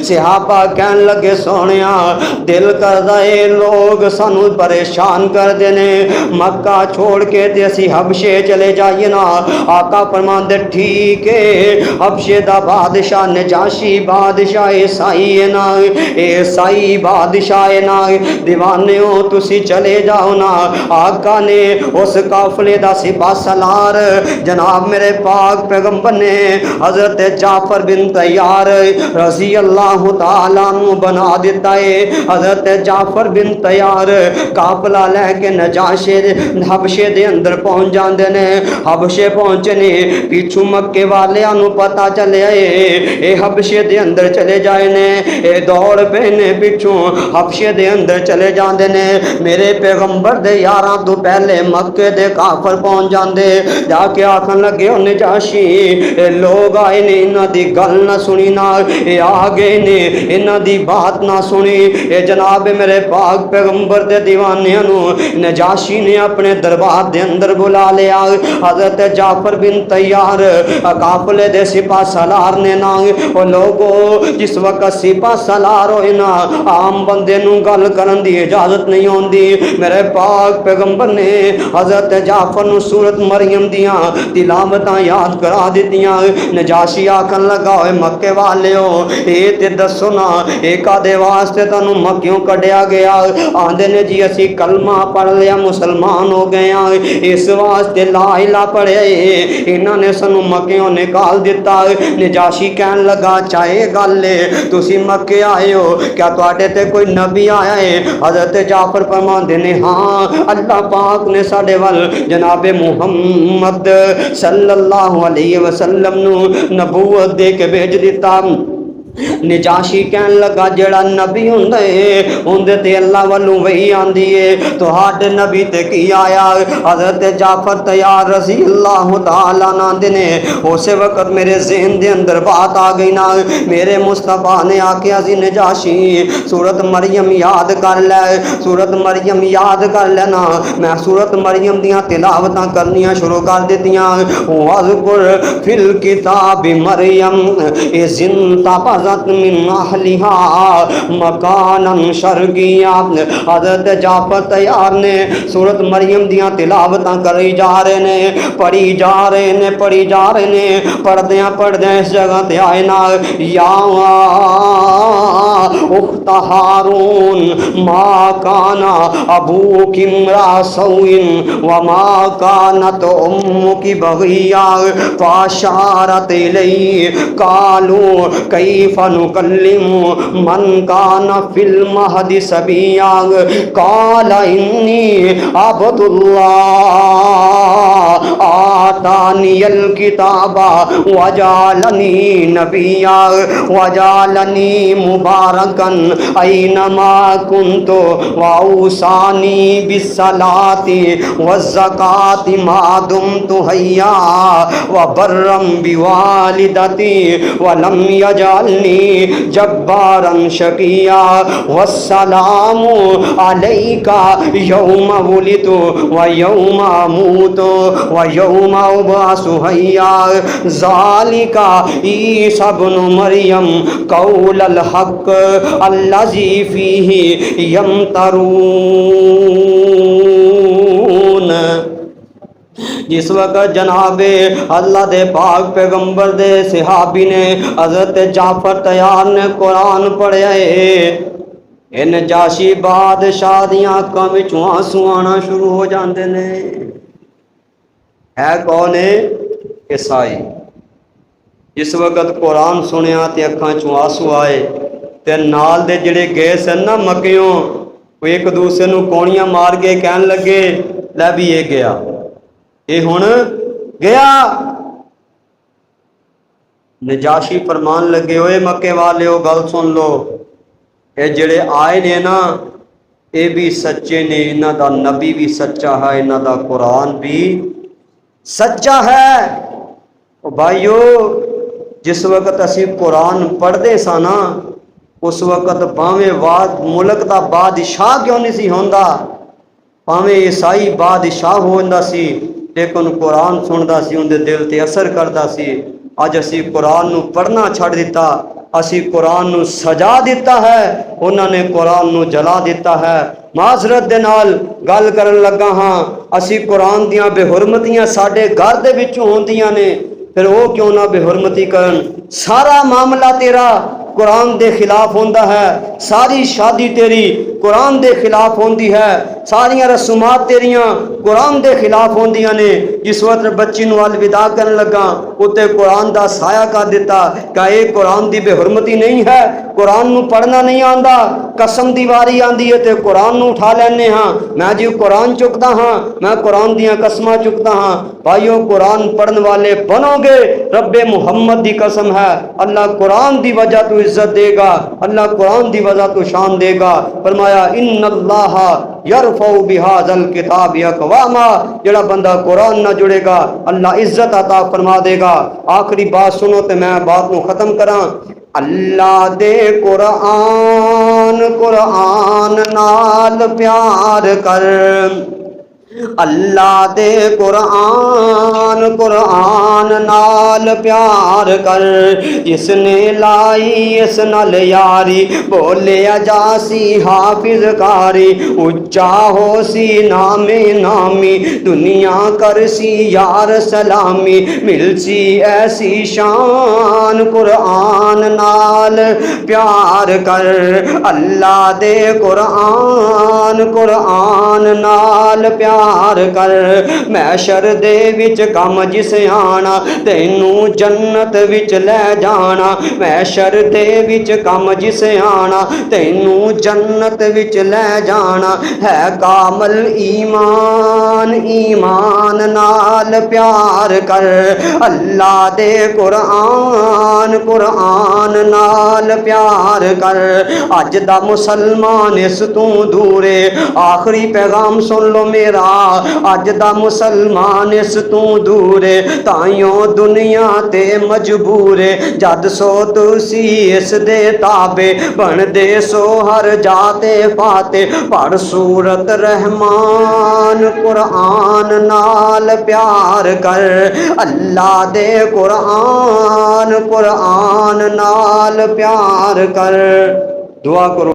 صحابہ کہن لگے سونیا دل کردا اے لوگ سانو پریشان کر دینے مکہ چھوڑ کے تے اسی حبشے چلے جائیے نا آقا فرماندے ٹھیک ہے حبشے دا بادشاہ نجاشی بادشاہ عیسائی ہے نا عیسائی بادشاہ ہے نا دیوانے ہو تسی چلے جاؤ نا آقا نے اس قافلے دا سپاہ سالار جناب میرے پاک پیغمبر نے حضرت جعفر بن طیار رضی اللہ تعالیٰ عنہ بنا دیتا ہے حضرت جعفر بن طیار قافلہ لے کے نجاشی حبشے دے اندر پہنچ جاندے نے حبشے پہنچے نے پیچھو مکے والے انو پتا چلے اے حبشے دے اندر چلے جائے نے اے دوڑ پہ نے پیچھو حبشے دے اندر چلے جاندے نے میرے پیغمبر دے یاراں تو پہلے مکے دے کافر پہنچ جاندے جا کے آکھن لگے او نجاشی اے لوگ آئے نے انہاں دی گل نہ سنی نہ اے آگے نے انہاں دی بات نہ سنی اے جناب میرے پاک پیغمبر دے دیوانیاں نو نجاشی نے اپنے دربار دے اندر بلا لیا حضرت جعفر بن طیار قافلے دے سپاہ سالار نے نا او لوگو جس وقت سپاہ سالار ہوئے نا عام بندے نو گل کرن دی اجازت نہیں ہوندی میرے پاک پیغمبر نے حضرت جعفر نو سورت مریم دیاں تلاوتاں یاد کرا دیتیاں نجاشی آکھن لگا ہوئے مکے والے ہو اے تے دسو نا اے کدے واسطے تانوں مکیوں کڈیا گیا آندے نے جی اسی کلمہ پڑھ لیا مسلمان ہو گئے اس واسطے لا الہ پڑھے انہاں نے سانوں مکیوں نکال دیتا نجاشی کہن لگا چاہے گل لے تسی مکے آئے ہو کیا تواڈے تے کوئی نبی آیا ہے حضرت جعفر فرماندے نے ہاں اللہ پاک نے ساڈے ول جناب محمد صلی اللہ علیہ وسلم نو نبوت دے کے بھیج دیتا نجاشی کہن لگا جڑا نبی ہوندے تے اللہ والوں وہی آندی ہے تو ہاڈ نبی تے کی آیا حضرت جعفر طیار رضی اللہ تعالیٰ عنہ نے اسے وقت میرے ذہن دے اندر بات آ گئی نا میرے مصطفیٰ نے آکھیا سی نجاشی سورت مریم یاد کر لے سورت مریم یاد کر لینا میں سورت مریم دیاں تلاوتاں کرنیاں شروع کر دیتیاں وَذْكُرْ فِي الْكِتَابِ مَرْيَمَ اِذِ انْتَبَذَتْ من اہلہا مکانا شرقیہ حضرت جعفر طیار نے سورت مریم دیاں تلاوتاں کری جا رہے نے پڑھی جا رہے نے پڑھی جا رہے نے پڑھدیاں اس جگہ تے آئے نا یا اخت ہارون ما کانا ابوک امرا سوء وما کانت امک بغیا فاشارت الی قالوا کیف نکلم من کان فی المہد صبیا قال انی عبد اللہ آتانی الکتاب وجعلنی نبیا وجعلنی مبارکا اینما کنت واوصانی بالصلاة والزکاة ما دمت حیا وبرا بوالدتی ولم یجعلنی جبارا شقیا والسلام علیکا یوم ولدت ویوم اموت ویوم ابعث حیا ذالک عیسی ابن مریم قول الحق الذی فیہ یمترون جس وقت جناب اللہ دے پاک پیغمبر دے صحابی نے حضرت جعفر طیار نے قرآن پڑھیا ہے نجاشی بادشاہ دیاں آنکھاں وچوں آنسو آنا شروع ہو جاندے نے ہے کون ہے عیسائی جس وقت قرآن سنیا تے اکھاں چوں آنسو آئے تے نال دے جڑے گئے سن نا مکیوں وہ ایک دوسرے نو کونیاں مار کے کہن لگے لے بھی یہ گیا یہ ہن گیا نجاشی فرمان لگے ہوئے مکے والے ہو گل سن لو اے جڑے آئے نے نا اے بھی سچے نے انہاں دا نبی بھی سچا ہے انہاں دا قرآن بھی سچا ہے او بھائیو جس وقت اسی قرآن پڑھ دے سا نا اس وقت باویں ملک دا بادشاہ کیوں نہیں سی ہوندا باویں عیسائی بادشاہ ہوندا سی لیکن قرآن سندا سی اون دے دل تے اثر کردا سی اج اسی قرآن نو پڑھنا چھڑ دیتا اسی قرآن نو سجا دیتا ہے، انہوں نے قرآن نو جلا دیتا ہے۔ معذرت دے نال گل کرن لگا ہاں، اسی قرآن دیاں بے حرمتیاں ساڈے گھر دے وچوں ہوندیاں نے، پھر وہ کیوں نہ بے حرمتی کرن؟ سارا معاملہ تیرا قرآن دے خلاف ہوندا ہے، ساری شادی تیری قرآن دے خلاف ہوندی ہے، ساریاں رسومات تیریاں قرآن دے خلاف ہوندیاں نے۔ جس وقت بچی نو الوداع کرن لگا اتے قرآن دا سایہ کر دیتا کہ اے قرآن دی بے حرمتی نہیں ہے، قرآن نو پڑھنا نہیں آندا، قسم دی واری آندی ہے تے قرآن نو اٹھا لینے ہاں، میں جی قرآن چکتا ہاں، میں قرآن دیاں قسماں چکتا ہاں۔ بھائیو قرآن پڑھن والے بنو گے، رب محمد دی قسم ہے اللہ قرآن دی وجہ تو عزت دے گا، اللہ قرآن دی وجہ تو شان دے گا۔ فرمایا ان اللہ یرفع بہذا الکتاب اقواما، جڑا بندہ قرآن نہ جڑے گا اللہ عزت عطا فرما دے گا۔ آخری بات سنو تے میں بات نو ختم کراں۔ اللہ دے قرآن، قرآن نال پیار کر، اللہ دے قرآن، قرآن نال پیار کر، اس نے لائی اس نال یاری، بولیا جاسی حافظ کاری، اچا ہو سی نام نامی، دنیا کر سی یار سلامی، مل سی ایسی شان، قرآن نال پیار کر، اللہ دے قرآن، قرآن نال پیار کر، محشر دے وچ کم جس آنا، تینوں جنت وچ لے جانا، محشر دے وچ کم جس آنا، تینوں جنت وچ لے جانا، ہے کامل ایمان، ایمان نال پیار کر، اللہ دے قرآن، قرآن نال پیار کر، اج دا مسلمان اس تو دورے، آخری پیغام سن لو میرا، اج دا مسلمان اس تو دورے، تائیوں دنیا تے مجبورے، جد سو تسی اس دے تابے، بن دے سو ہر جاتے پاتے، پڑھ سورت رحمان، قرآن نال پیار کر، اللہ دے قرآن، قرآن نال پیار کر۔ دعا کرو